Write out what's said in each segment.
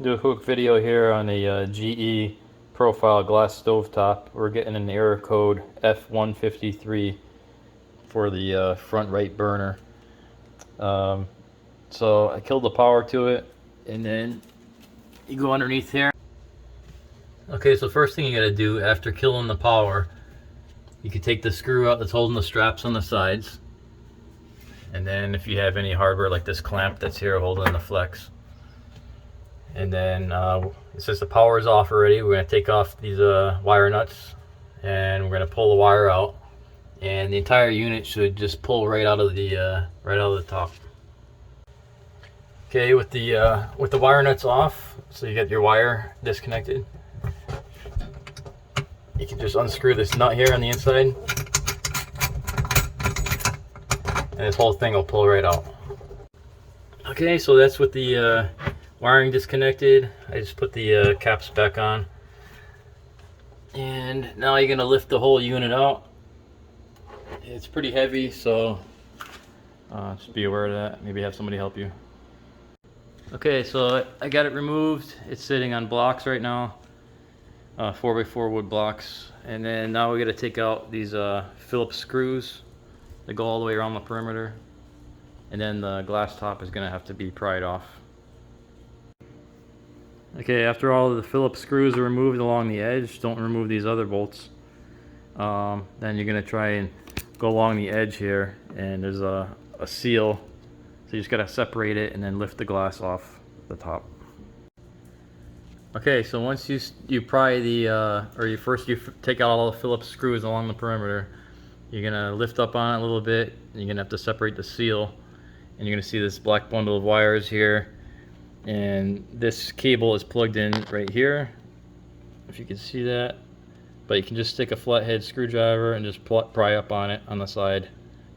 Do a quick video here on a GE profile glass stovetop. We're getting an error code F153 for the front right burner. So I killed the power to it, and then you go underneath here. Okay, so first thing you gotta do after killing the power, you can take the screw out that's holding the straps on the sides, and then if you have any hardware like this clamp that's here holding the flex, and then since the power is off already, we're going to take off these wire nuts, and we're going to pull the wire out, and the entire unit should just pull right out of the top. Okay, with the wire nuts off, so you get your wire disconnected, you can just unscrew this nut here on the inside, and this whole thing will pull right out. Okay, so that's with the wiring disconnected. I just put the caps back on, and now you're gonna lift the whole unit out. It's pretty heavy, so just be aware of that. Maybe have somebody help you. Okay, so I got it removed. It's sitting on blocks right now, 4x4 wood blocks, and then now we got to take out these Phillips screws that go all the way around the perimeter, and then the glass top is gonna have to be pried off. Okay, after all of the Phillips screws are removed along the edge, don't remove these other bolts. Then you're going to try and go along the edge here, and there's a seal. So you just got to separate it and then lift the glass off the top. Okay, so once you pry the, you take out all the Phillips screws along the perimeter, you're going to lift up on it a little bit, and you're going to have to separate the seal. And you're going to see this black bundle of wires here. And this cable is plugged in right here, if you can see that, but you can just stick a flathead screwdriver and just pry up on it on the side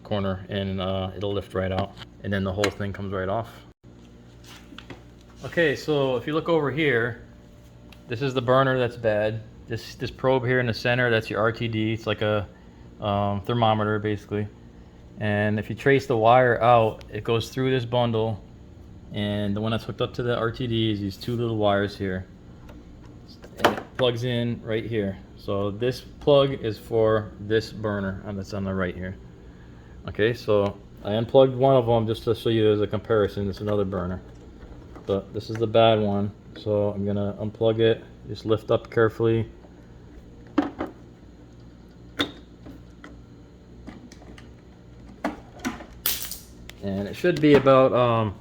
corner, and it'll lift right out, and then the whole thing comes right off. Okay, so if you look over here, this is the burner that's bad. This probe here in the center, that's your RTD. It's like a thermometer basically, and if you trace the wire out, it goes through this bundle. And the one that's hooked up to the RTD is these two little wires here, and it plugs in right here. So this plug is for this burner, and that's on the right here. Okay, so I unplugged one of them just to show you as a comparison. It's another burner, but this is the bad one. So I'm gonna unplug it, just lift up carefully, and it should be about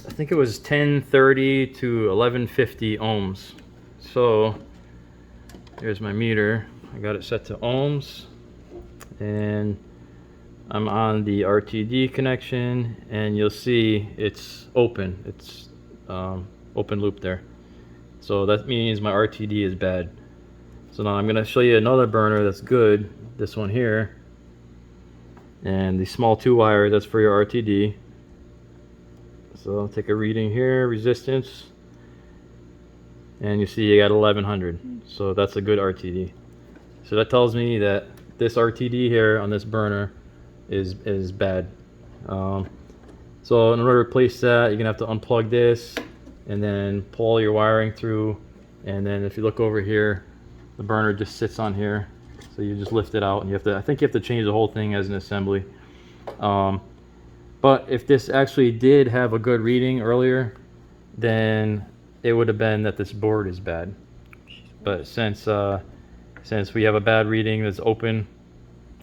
I think it was 1030 to 1150 ohms. So here's my meter. I got it set to ohms, and I'm on the RTD connection, and you'll see it's open. It's open loop there. So that means my RTD is bad. So now I'm going to show you another burner that's good. This one here, and the small 2 wire, that's for your RTD. So I'll take a reading here, resistance, and you see you got 1100. So that's a good RTD. So that tells me that this RTD here on this burner is bad. So in order to replace that, you're gonna have to unplug this and then pull your wiring through. And then if you look over here, the burner just sits on here. So you just lift it out, and I think you have to change the whole thing as an assembly. But if this actually did have a good reading earlier, then it would have been that this board is bad. But since we have a bad reading that's open,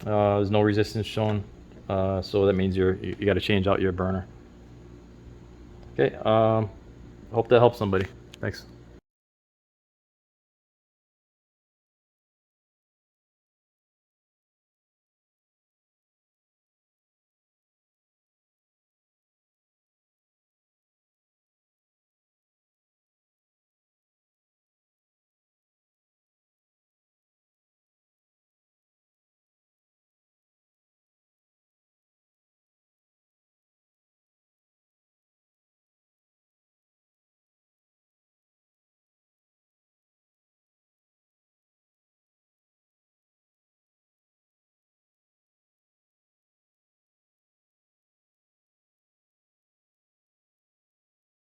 there's no resistance shown, so that means you got to change out your burner. Okay, hope that helps somebody. Thanks.